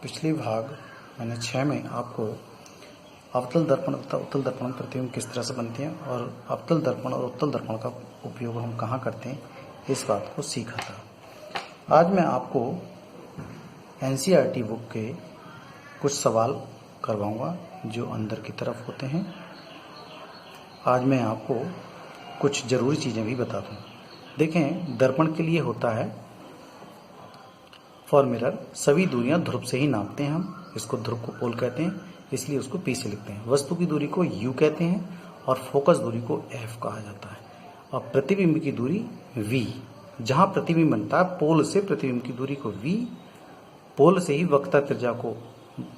पिछले भाग मैंने 6 में आपको अवतल दर्पण तथा उत्तल दर्पण प्रतिबिंब किस तरह से बनते हैं और अवतल दर्पण और उत्तल दर्पण का उपयोग हम कहाँ करते हैं इस बात को सीखा था। आज मैं आपको एनसीईआरटी बुक के कुछ सवाल करवाऊंगा जो अंदर की तरफ होते हैं। आज मैं आपको कुछ ज़रूरी चीज़ें भी बता दूँ। देखें, दर्पण के लिए होता है फॉर मिरर सभी दूरियां ध्रुव से ही नापते हैं हम। इसको ध्रुव को पोल कहते हैं, इसलिए उसको P से लिखते हैं। वस्तु की दूरी को U कहते हैं और फोकस दूरी को F कहा जाता है। और प्रतिबिंब की दूरी V, जहां प्रतिबिंब बनता है पोल से प्रतिबिंब की दूरी को V, पोल से ही वक्रता त्रिज्या को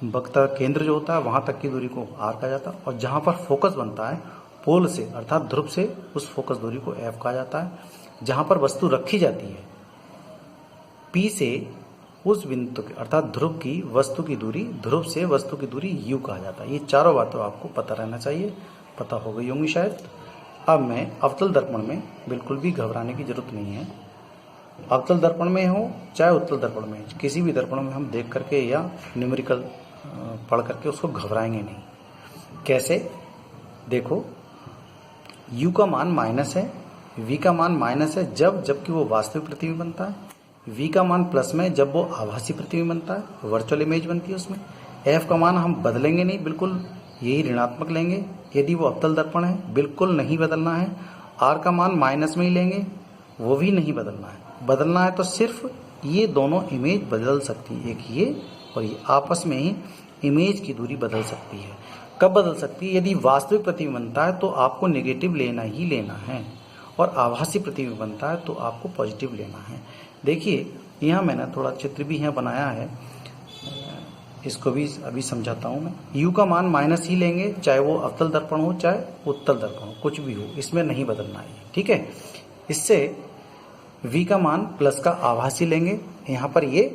वक्रता केंद्र जो होता है वहां तक की दूरी को R कहा जाता है। और जहां पर फोकस बनता है पोल से अर्थात ध्रुव से उस फोकस दूरी को F कहा जाता है। जहां पर वस्तु रखी जाती है P से उस बिंदु के अर्थात ध्रुव की वस्तु की दूरी, ध्रुव से वस्तु की दूरी U कहा जाता है। ये चारों बातें आपको पता रहना चाहिए, पता हो गई होंगी शायद। अब मैं अवतल दर्पण में बिल्कुल भी घबराने की जरूरत नहीं है। अवतल दर्पण में हो चाहे उत्तल दर्पण में, किसी भी दर्पण में हम देख करके या न्यूमेरिकल पढ़ करके उसको घबराएंगे नहीं। कैसे? देखो, U का मान माइनस है, V का मान माइनस है जबकि वो वास्तविक प्रतिबिंब बनता है। V का मान प्लस में जब वो आभासी प्रतिबिंब बनता है, वर्चुअल इमेज बनती है उसमें। F का मान हम बदलेंगे नहीं, बिल्कुल यही ऋणात्मक लेंगे यदि वो अवतल दर्पण है, बिल्कुल नहीं बदलना है। R का मान माइनस में ही लेंगे, वो भी नहीं बदलना है। बदलना है तो सिर्फ ये दोनों इमेज बदल सकती है, एक ये और ये आपस में ही इमेज की दूरी बदल सकती है। कब बदल सकती है? यदि वास्तविक प्रतिबिंब बनता है तो आपको नेगेटिव लेना ही लेना है और आभासी प्रतिबिंब बनता है तो आपको पॉजिटिव लेना है। देखिए, यहाँ मैंने थोड़ा चित्र भी यहाँ बनाया है, इसको भी अभी समझाता हूँ मैं। U का मान माइनस ही लेंगे, चाहे वो अवतल दर्पण हो चाहे उत्तल दर्पण हो, कुछ भी हो, इसमें नहीं बदलना है, ठीक है। इससे V का मान प्लस का आभासी लेंगे, यहाँ पर ये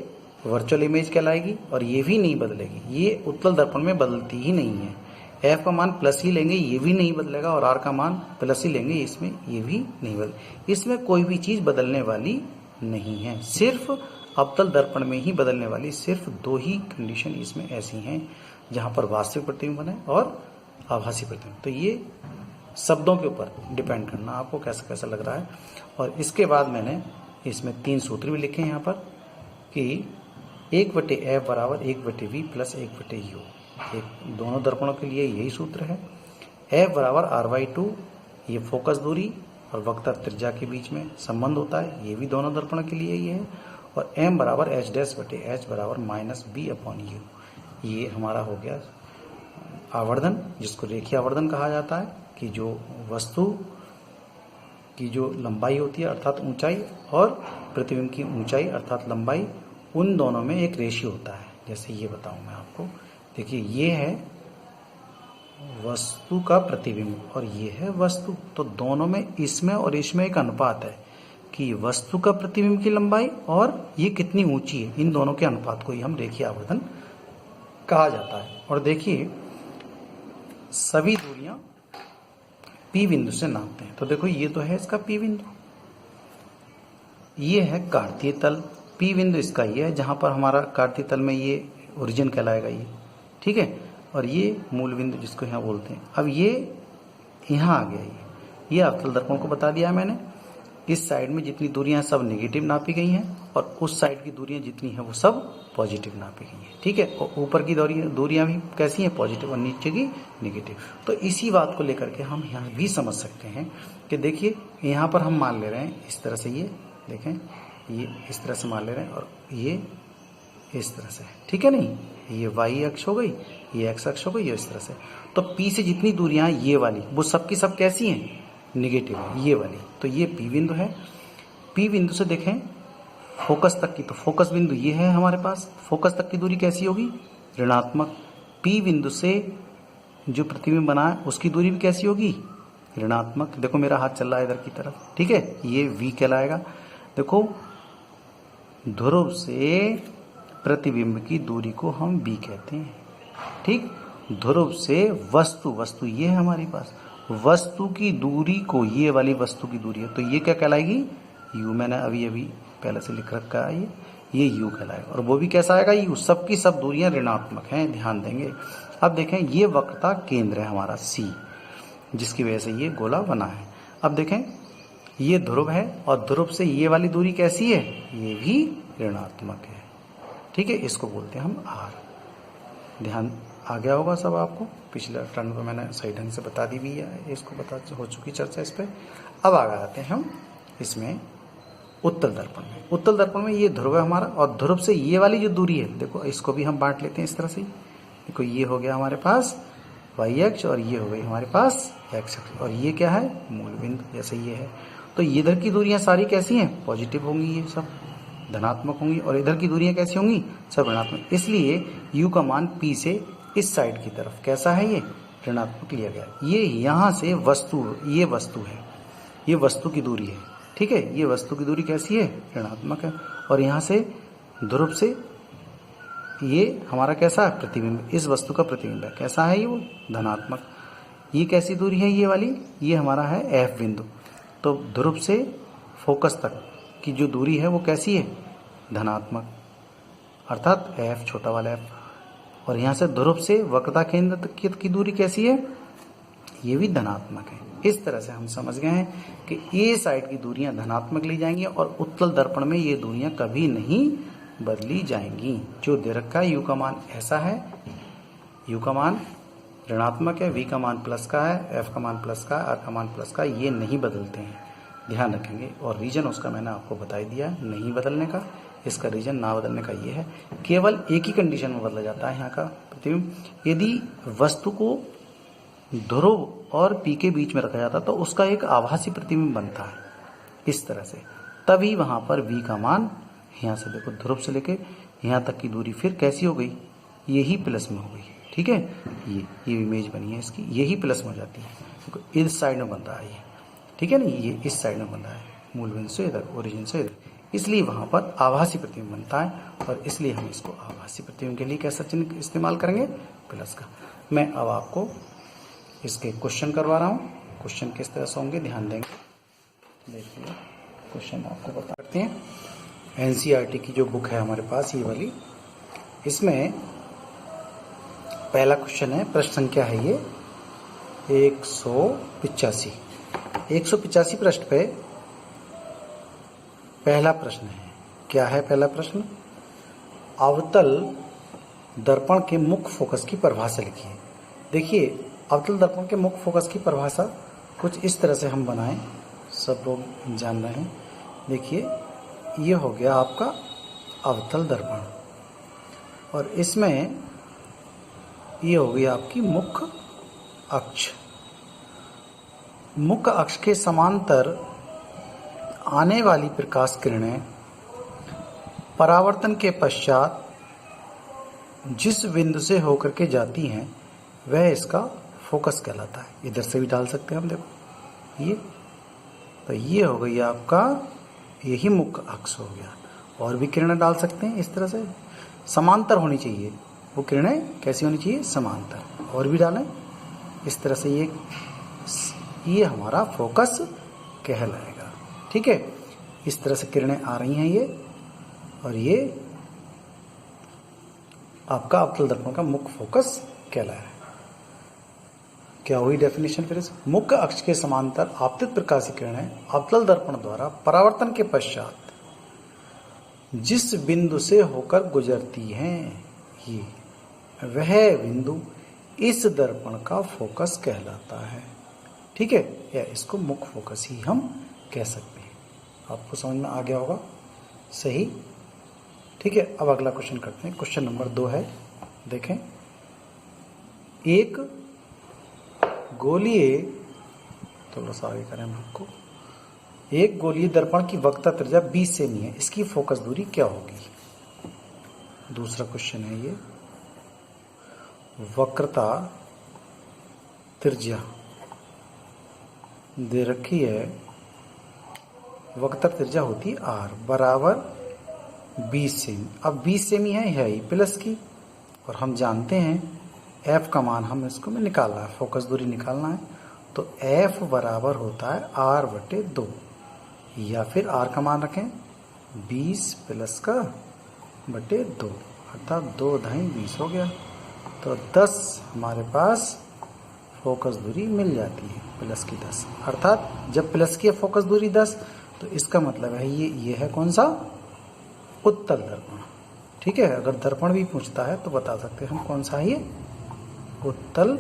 वर्चुअल इमेज कहलाएगी और ये भी नहीं बदलेगी, ये उत्तल दर्पण में बदलती ही नहीं है। F का मान प्लस ही लेंगे, ये भी नहीं बदलेगा और R का मान प्लस ही लेंगे, इसमें ये भी नहीं बदलेगा। इसमें कोई भी चीज़ बदलने वाली नहीं है। सिर्फ अवतल दर्पण में ही बदलने वाली सिर्फ दो ही कंडीशन इसमें ऐसी हैं जहां पर वास्तविक प्रतिबिंब बने और आभासी प्रतिबिंब। तो ये शब्दों के ऊपर डिपेंड करना आपको कैसा कैसा लग रहा है। और इसके बाद मैंने इसमें 3 सूत्र भी लिखे हैं यहाँ पर कि 1/F बराबर 1/V प्लस 1/U। एक दोनों दर्पणों के लिए यही सूत्र है। F बराबर R/2, ये फोकस दूरी और वक्रता त्रिज्या के बीच में संबंध होता है, ये भी दोनों दर्पणों के लिए ही है। और M बराबर H' बराबर -B/U, ये हमारा हो गया आवर्धन, जिसको रेखीय आवर्धन कहा जाता है कि जो वस्तु की जो लंबाई होती है अर्थात ऊंचाई और प्रतिबिंब की ऊंचाई अर्थात लंबाई, उन दोनों में एक रेशियो होता है। जैसे ये बताऊं मैं आपको, देखिए ये है वस्तु का प्रतिबिंब और ये है वस्तु, तो दोनों में इसमें और इसमें एक अनुपात है कि वस्तु का प्रतिबिंब की लंबाई और ये कितनी ऊंची है, इन दोनों के अनुपात को ही हम रेखीय आवर्धन कहा जाता है। और देखिए, सभी दूरियां P बिंदु से नापते हैं। तो देखो, ये तो है इसका P बिंदु, ये है कार्तीय तल। P बिंदु इसका ये है जहां पर हमारा कार्तीय तल में ये ओरिजिन कहलाएगा, ये ठीक है। और ये मूल बिंदु जिसको यहाँ बोलते हैं। अब ये यहाँ आ गया, ये अवतल दर्पण को बता दिया मैंने। इस साइड में जितनी दूरियां सब नेगेटिव नापी गई हैं और उस साइड की दूरियां जितनी हैं वो सब पॉजिटिव नापी गई हैं, ठीक है। और ऊपर की दूरियां भी कैसी हैं? पॉजिटिव, और नीचे की नेगेटिव। तो इसी बात को लेकर के हम यहाँ भी समझ सकते हैं कि देखिए, यहाँ पर हम मान ले रहे हैं इस तरह से, ये देखें, ये इस तरह से मान ले रहे हैं और ये इस तरह से, ठीक है। नहीं, ये Y अक्ष हो गई, ये X अक्ष हो गई, ये इस तरह से। तो P से जितनी दूरियां ये वाली वो सब की सब कैसी हैं? निगेटिव है, ये वाली। तो ये P बिंदु है। P बिंदु से देखें फोकस तक की, तो फोकस बिंदु ये है हमारे पास, फोकस तक की दूरी कैसी होगी? ऋणात्मक। P बिंदु से जो प्रतिबिंब बना है उसकी दूरी भी कैसी होगी? ऋणात्मक। देखो मेरा हाथ चल रहा है इधर की तरफ, ठीक है, ये V कहलाएगा। देखो, ध्रुव से प्रतिबिंब की दूरी को हम B कहते हैं, ठीक। ध्रुव से वस्तु ये है हमारे पास, वस्तु की दूरी को, ये वाली वस्तु की दूरी है, तो ये क्या कहलाएगी? U। मैंने अभी पहले से लिख रखा है, ये यू कहलाएगा। और वो भी कैसा आएगा, यू। सबकी सब दूरियां ऋणात्मक हैं, ध्यान देंगे। अब देखें, ये वक्रता केंद्र है हमारा सी, जिसकी वजह से ये गोला बना है। अब देखें, ये ध्रुव है और ध्रुव से ये वाली दूरी कैसी है, ये भी ऋणात्मक है। ठीक है, इसको बोलते हैं हम आर। ध्यान आ गया होगा सब आपको, पिछले टर्न पर मैंने सही ढंग से बता दी भी है, इसको बता हो चुकी चर्चा इस पर। अब आगे आते हैं हम इसमें उत्तल दर्पण में। उत्तल दर्पण में ये ध्रुव है हमारा, और ध्रुव से ये वाली जो दूरी है, देखो इसको भी हम बांट लेते हैं इस तरह से। देखो, ये हो गया हमारे पास वाई अक्ष और ये हो गई हमारे पास एक्स अक्ष, और ये क्या है, मूल बिंदु, जैसे ये है। तो इधर की दूरियां सारी कैसी हैं, पॉजिटिव होंगी, ये सब धनात्मक होंगी, और इधर की दूरियां कैसी होंगी, सब ऋणात्मक। इसलिए u का मान p से इस साइड की तरफ कैसा है, ये ऋणात्मक लिया गया। ये यहाँ से वस्तु, ये वस्तु है, ये वस्तु की दूरी है। ठीक है, ये वस्तु की दूरी कैसी है, ऋणात्मक है। और यहाँ से ध्रुव से ये हमारा कैसा है, प्रतिबिंब, इस वस्तु का प्रतिबिंब है, कैसा है ये, वो धनात्मक। ये कैसी दूरी है, ये वाली, ये हमारा है एफ बिंदु। तो ध्रुव से फोकस तक की जो दूरी है वो कैसी है, धनात्मक, अर्थात एफ, छोटा वाला एफ। और यहाँ से ध्रुव से वक्रता केंद्र तक की दूरी कैसी है, ये भी धनात्मक है। इस तरह से हम समझ गए हैं कि ए साइड की दूरियां धनात्मक ली जाएंगी और उत्तल दर्पण में ये दूरियां कभी नहीं बदली जाएंगी। जो दे रखा है, यू का मान ऐसा है, यू का मान ऋणात्मक है, वी का मान प्लस का है, एफ का मान प्लस का है, आर का मान प्लस का, ये नहीं बदलते हैं, ध्यान रखेंगे। और रीजन उसका मैंने आपको बता दिया नहीं बदलने का। इसका रीजन ना बदलने का ये है, केवल एक ही कंडीशन में बदला जाता है यहाँ का प्रतिबिंब, यदि वस्तु को ध्रुव और पी के बीच में रखा जाता तो उसका एक आभासी प्रतिबिंब बनता है इस तरह से, तभी वहां पर वी का मान, यहाँ से देखो ध्रुव से लेके यहाँ तक की दूरी फिर कैसी हो गई, यही प्लस में हो गई। ठीक है, ये इमेज बनी है इसकी, यही प्लस में हो जाती है, देखो इस साइड में बन रहा है ये, ठीक है ना, ये इस साइड में बन रहा है, मूल बिंदु से इधर, ओरिजिन से इधर, इसलिए वहां पर आभासी प्रतिबिंब बनता है। और इसलिए हम इसको आभासी प्रतिबिंब के लिए कैसा चिन्ह इस्तेमाल करेंगे, प्लस का। मैं अब आपको इसके क्वेश्चन करवा रहा हूँ। क्वेश्चन किस तरह से होंगे, ध्यान देंगे। देखिए, क्वेश्चन आपको बता करते हैं। एनसीईआरटी की जो बुक है हमारे पास, ये वाली, इसमें पहला क्वेश्चन है, प्रश्न संख्या है ये 185। 185 पृष्ठ पे पहला प्रश्न है। क्या है पहला प्रश्न, अवतल दर्पण के मुख्य फोकस की परिभाषा लिखिए। देखिए, अवतल दर्पण के मुख्य फोकस की परिभाषा कुछ इस तरह से हम बनाएं, सब लोग जान रहे हैं। देखिए, ये हो गया आपका अवतल दर्पण, और इसमें ये हो गई आपकी मुख्य अक्ष। मुख्य अक्ष के समांतर आने वाली प्रकाश किरणें परावर्तन के पश्चात जिस बिंदु से होकर के जाती हैं वह इसका फोकस कहलाता है। इधर से भी डाल सकते हैं हम, देखो ये, तो ये हो गई आपका, यही मुख्य अक्ष हो गया। और भी किरणें डाल सकते हैं इस तरह से, समांतर होनी चाहिए वो किरणें, कैसी होनी चाहिए, समांतर। और भी डालें इस तरह से, ये हमारा फोकस कहलाएगा। ठीक है, इस तरह से किरणें आ रही हैं ये, और ये आपका अवतल दर्पण का मुख्य फोकस कहलाया है। क्या हुई डेफिनेशन फिर से, मुख्य अक्ष के समांतर आपतित प्रकाशीय किरणें अवतल दर्पण द्वारा परावर्तन के पश्चात जिस बिंदु से होकर गुजरती हैं, ये वह बिंदु इस दर्पण का फोकस कहलाता है। ठीक है, या इसको मुख्य फोकस ही हम कह सकते हैं। आपको समझ में आ गया होगा, सही। ठीक है, अब अगला क्वेश्चन करते हैं। क्वेश्चन नंबर 2 है, देखें, एक गोलीय, थोड़ा सा आगे करें हम आपको, एक गोलीय दर्पण की वक्रता त्रिज्या 20 सेमी है, इसकी फोकस दूरी क्या होगी। दूसरा क्वेश्चन है ये, वक्रता त्रिज्या दे रखी है, वक्रता त्रिज्या होती है r बराबर 20 सेमी। अब 20 सेमी है ही प्लस की, और हम जानते हैं f का मान हम इसको में निकालना है, फोकस दूरी निकालना है, तो f बराबर होता है r/2, या फिर r का मान रखें 20 प्लस का 10/2 अर्थात 2 ढाई 20 हो गया। तो 10 हमारे पास फोकस दूरी मिल जाती है, प्लस की 10। अर्थात जब प्लस की फोकस दूरी 10 तो इसका मतलब है ये है कौन सा, उत्तल दर्पण। ठीक है, अगर दर्पण भी पूछता है तो बता सकते हैं हम कौन सा है, ये उत्तल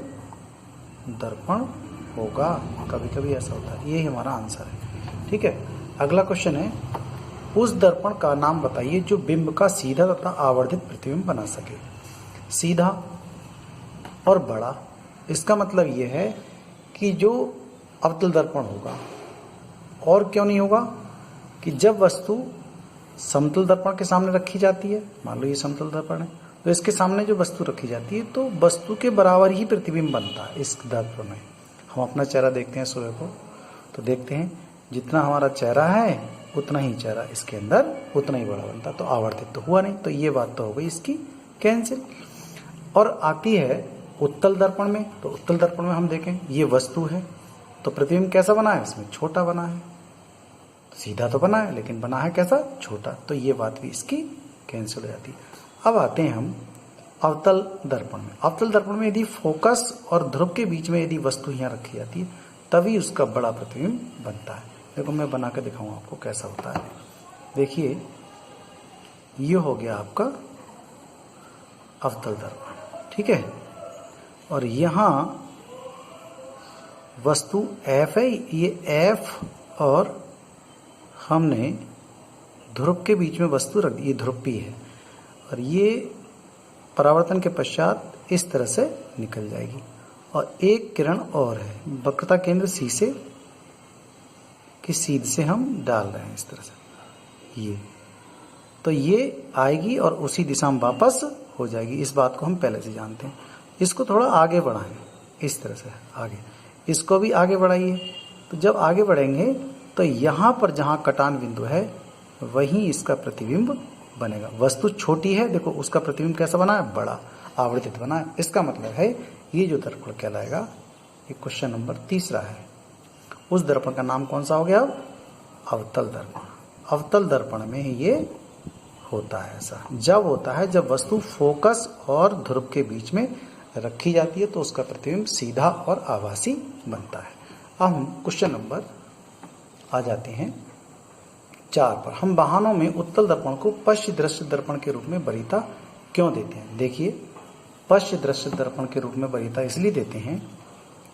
दर्पण होगा। कभी कभी ऐसा होता है, यही हमारा आंसर है। ठीक है, अगला क्वेश्चन है, उस दर्पण का नाम बताइए जो बिंब का सीधा तथा आवर्धित प्रतिबिंब बना सके। सीधा और बड़ा, इसका मतलब ये है कि जो अवतल दर्पण होगा, और क्यों नहीं होगा, कि जब वस्तु समतल दर्पण के सामने रखी जाती है, मान लो ये समतल दर्पण है, तो इसके सामने जो वस्तु रखी जाती है तो वस्तु के बराबर ही प्रतिबिंब बनता है इस दर्पण में। हम अपना चेहरा देखते हैं सूर्य को, तो देखते हैं जितना हमारा चेहरा है उतना ही चेहरा इसके अंदर उतना ही बड़ा बनता, तो आवर्तित तो हुआ नहीं, तो ये बात तो हो गई इसकी कैंसिल। और आती है उत्तल दर्पण में, तो उत्तल दर्पण में हम देखें ये वस्तु है, तो प्रतिबिंब कैसा बना है, इसमें छोटा बना है। सीधा तो बना है लेकिन बना है कैसा, छोटा, तो ये बात भी इसकी कैंसिल हो जाती है। अब आते हैं हम अवतल दर्पण में। अवतल दर्पण में यदि फोकस और ध्रुव के बीच में यदि वस्तु यहाँ रखी जाती है तभी उसका बड़ा प्रतिबिंब बनता है। देखो मैं बना के दिखाऊंगा आपको कैसा होता है। देखिए ये हो गया आपका अवतल दर्पण, ठीक है, और यहाँ वस्तु F है, ये F और हमने ध्रुव के बीच में वस्तु रख दी, ये ध्रुव P है, और ये परावर्तन के पश्चात इस तरह से निकल जाएगी। और एक किरण और है, वक्रता केंद्र C से की सीध से हम डाल रहे हैं इस तरह से, ये तो ये आएगी और उसी दिशा में वापस हो जाएगी। इस बात को हम पहले से जानते हैं। इसको थोड़ा आगे बढ़ाएं, इस तरह से आगे, इसको भी आगे बढ़ाइए। तो जब आगे बढ़ेंगे तो यहाँ पर जहाँ कटान बिंदु है वहीं इसका प्रतिबिंब बनेगा। वस्तु छोटी है, देखो उसका प्रतिबिंब कैसा बना है, बड़ा आवर्तित बना है। इसका मतलब है ये जो दर्पण कहलाएगा, ये क्वेश्चन नंबर 3 है, उस दर्पण का नाम कौन सा हो गया, अवतल दर्पण। अवतल दर्पण में ये होता है ऐसा, जब होता है जब वस्तु फोकस और ध्रुव के बीच में रखी जाती है तो उसका प्रतिबिंब सीधा और आभासी बनता है। अब हम क्वेश्चन नंबर आ जाते हैं 4 पर। हम वाहनों में उत्तल दर्पण को पश्च दृश्य दर्पण के रूप में वरीयता क्यों देते हैं। देखिए पश्च दृश्य दर्पण के रूप में वरीयता इसलिए देते हैं,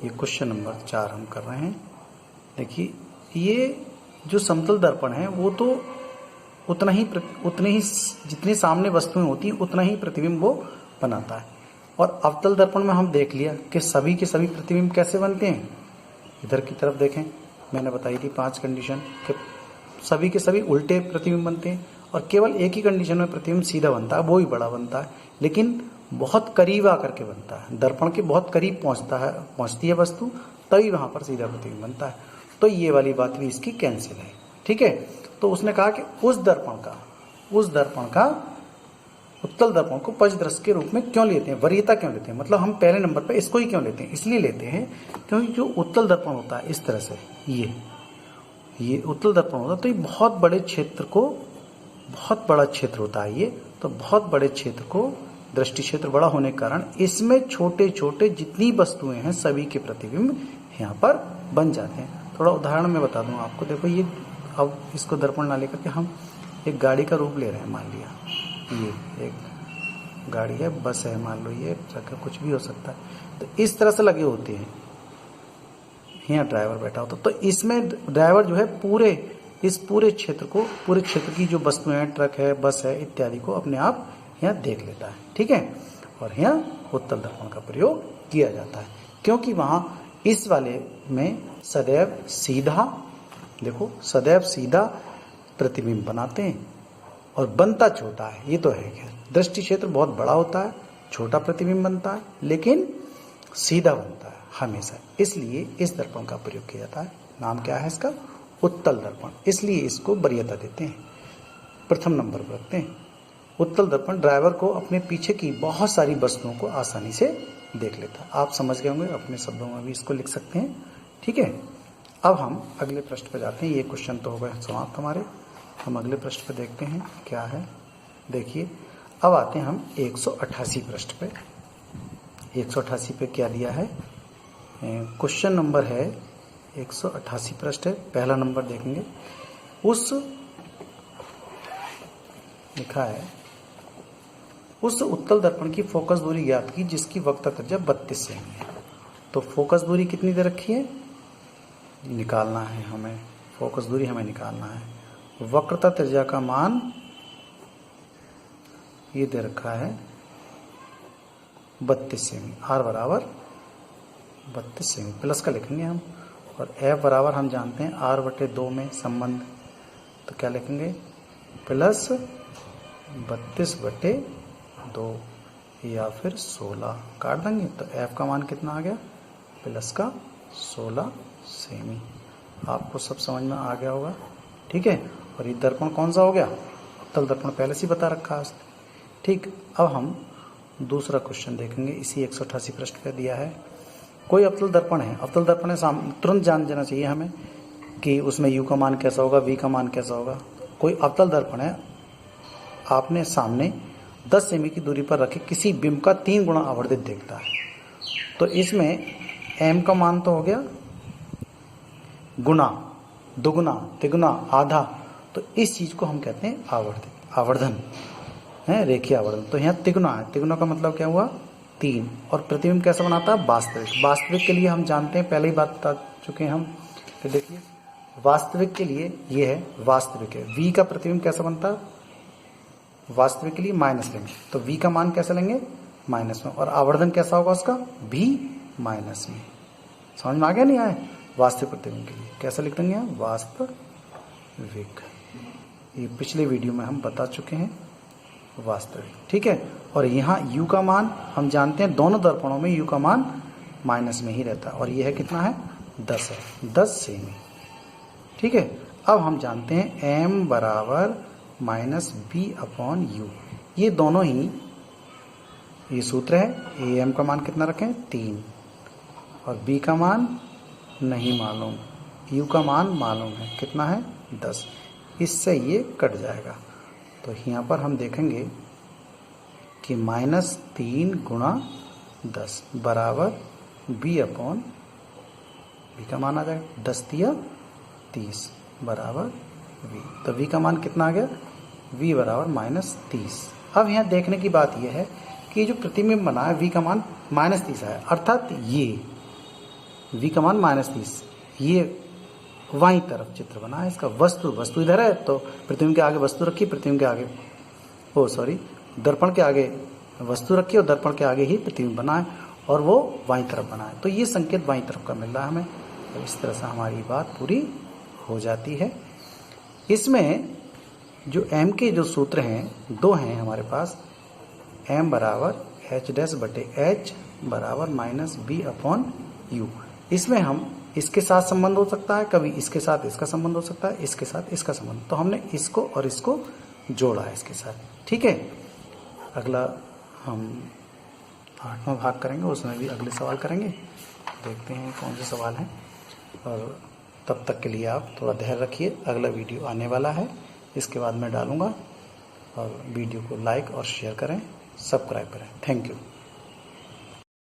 ये क्वेश्चन नंबर 4 हम कर रहे हैं। देखिए ये जो समतल दर्पण है वो तो उतने ही जितनी सामने वस्तुएं होती हैं उतना ही प्रतिबिंब वो बनाता है। और अवतल दर्पण में हम देख लिया कि सभी के सभी प्रतिबिंब कैसे बनते हैं। इधर की तरफ देखें, मैंने बताई थी 5 कंडीशन कि सभी के सभी उल्टे प्रतिबिंब बनते हैं, और केवल एक ही कंडीशन में प्रतिबिंब सीधा बनता है, वो ही बड़ा बनता है, लेकिन बहुत करीब आकर के बनता है, दर्पण के बहुत करीब पहुंचती है वस्तु, तभी वहां पर सीधा प्रतिबिंब बनता है। तो ये वाली बात भी इसकी कैंसिल है, ठीक है। तो उसने कहा कि उस दर्पण का उत्तल दर्पण को पश्च दृश्य के रूप में क्यों लेते हैं, वरीयता क्यों लेते हैं, मतलब हम पहले नंबर पर इसको ही क्यों लेते हैं, इसलिए लेते हैं क्योंकि जो उत्तल दर्पण होता है इस तरह से, ये उत्तल दर्पण होता है, तो ये बहुत बड़े क्षेत्र को, बहुत बड़ा क्षेत्र होता है ये, तो बहुत बड़े क्षेत्र को दृष्टि क्षेत्र बड़ा होने के कारण इसमें छोटे छोटे जितनी वस्तुएं हैं सभी के प्रतिबिंब यहाँ पर बन जाते हैं। थोड़ा उदाहरण मैं बता दूं आपको। देखो ये, अब इसको दर्पण ना लेकर के हम एक गाड़ी का रूप ले रहे हैं। मान लिया ये एक गाड़ी है, बस है, मान लो ये ट्रक है, कुछ भी हो सकता है। तो इस तरह से लगे होते हैं, यहाँ ड्राइवर बैठा होता, तो इसमें ड्राइवर जो है इस पूरे क्षेत्र की जो वस्तुएं हैं, ट्रक है, बस है इत्यादि को अपने आप यहाँ देख लेता है, ठीक है। और यहाँ उत्तल दर्पण का प्रयोग किया जाता है क्योंकि वहां इस वाले में सदैव सीधा, देखो सदैव सीधा प्रतिबिंब बनाते हैं और बनता छोटा है, ये तो है। दृष्टि क्षेत्र बहुत बड़ा होता है, छोटा प्रतिबिंब बनता है, लेकिन सीधा बनता है हमेशा, इसलिए इस दर्पण का प्रयोग किया जाता है। नाम क्या है इसका, उत्तल दर्पण, इसलिए इसको वरीयता देते हैं, प्रथम नंबर पर रखते हैं। उत्तल दर्पण ड्राइवर को अपने पीछे की बहुत सारी वस्तुओं को आसानी से देख लेता है। आप समझ गए होंगे, अपने शब्दों में भी इसको लिख सकते हैं, ठीक है। अब हम अगले प्रश्न पर जाते हैं। ये क्वेश्चन तो हो गए समाप्त हमारे। हम अगले प्रश्न पर देखते हैं क्या है। देखिए अब आते हैं हम 188 पृष्ठ पे। 188 पे क्या दिया है, क्वेश्चन नंबर है 188 पृष्ठ है, पहला नंबर देखेंगे। उस लिखा है उस उत्तल दर्पण की फोकस दूरी ज्ञात की जिसकी वक्रता त्रिज्या 32 सेमी है। तो फोकस दूरी कितनी दे रखी है, निकालना है हमें, फोकस दूरी हमें निकालना है। वक्रता त्रिज्या का मान ये दे रखा है 32 सेमी, आर बराबर 32 सेमी, प्लस का लिखेंगे हम, और एफ बराबर हम जानते हैं आर बटे 2 में संबंध, तो क्या लिखेंगे प्लस 32 बटे 2 या फिर 16 काट देंगे, तो एफ का मान कितना आ गया, प्लस का 16 सेमी। आपको सब समझ में आ गया होगा, ठीक है। और ये दर्पण कौन सा हो गया, उत्तल दर्पण, पहले से बता रखा है, ठीक। अब हम दूसरा क्वेश्चन देखेंगे, इसी 188 पृष्ठ पे दिया है। कोई अवतल दर्पण है, अवतल दर्पण है, तुरंत जान जाना चाहिए हमें कि उसमें u का मान कैसा होगा, v का मान कैसा होगा। कोई अवतल दर्पण है, आपने सामने 10 सेमी की दूरी पर रखे किसी बिंब का 3 गुना आवर्धित देखता है, तो इसमें m का मान तो हो गया गुना, दुगुना, तिगुना, आधा, तो इस चीज को हम कहते हैं आवर्धन है, रेखीय आवर्धन। तो यहाँ तिगुना है, तिगुना का मतलब क्या हुआ 3, और प्रतिबिंब कैसा बनाता है, वास्तविक। वास्तविक के लिए हम जानते हैं, पहले ही बात बता चुके हैं हम, तो देखिए वास्तविक के लिए ये है, वास्तविक है, v का प्रतिबिंब कैसा बनता है, वास्तविक के लिए माइनस लेंगे, तो v का मान कैसे लेंगे माइनस में, और आवर्धन कैसा होगा उसका भी माइनस में। समझ में आ गया नहीं आए, वास्तविक प्रतिबिंब के लिए कैसे लिख देंगे, वास्तविक, ये पिछले वीडियो में हम बता चुके हैं, वास्तविक, ठीक है। और यहाँ u का मान हम जानते हैं, दोनों दर्पणों में u का मान माइनस में ही रहता है, और यह है कितना है 10 है, 10 सेमी, ठीक है। अब हम जानते हैं m बराबर माइनस बी अपॉन यू, ये दोनों ही, ये सूत्र है। am का मान कितना रखें 3, और b का मान नहीं मालूम, u का मान मालूम है, कितना है 10, इससे ये कट जाएगा। तो यहाँ पर हम देखेंगे कि -3 गुणा 10 बराबर b अपॉन, b का मान आ जाएगा 10 तिया 30 बराबर v, तो v का मान कितना आ गया, v बराबर -30। अब यहाँ देखने की बात यह है कि जो प्रतिबिंब बना है v का मान -30 है, अर्थात ये v का मान -30, ये वाई तरफ चित्र बना है इसका, वस्तु इधर है, तो प्रतिबिंब के आगे वस्तु रखी, प्रतिबिंब के आगे दर्पण के आगे वस्तु रखी, और दर्पण के आगे ही प्रतिबिंब बना है, और वो वाई तरफ बना है, तो ये संकेत वाई तरफ का मिल रहा है हमें। तो इस तरह से हमारी बात पूरी हो जाती है। इसमें जो m के जो सूत्र हैं 2 हैं हमारे पास, m बराबर h डैश बटे h बराबर माइनस बी अपॉन यू। इसमें हम इसके साथ संबंध हो सकता है, कभी इसके साथ इसका संबंध हो सकता है, इसके साथ इसका संबंध, तो हमने इसको और इसको जोड़ा है इसके साथ, ठीक है। अगला हम 8वां भाग करेंगे, उसमें भी अगले सवाल करेंगे, देखते हैं कौन से सवाल हैं, और तब तक के लिए आप थोड़ा धैर्य रखिए, अगला वीडियो आने वाला है, इसके बाद मैं डालूँगा, और वीडियो को लाइक और शेयर करें, सब्सक्राइब करें। Thank you.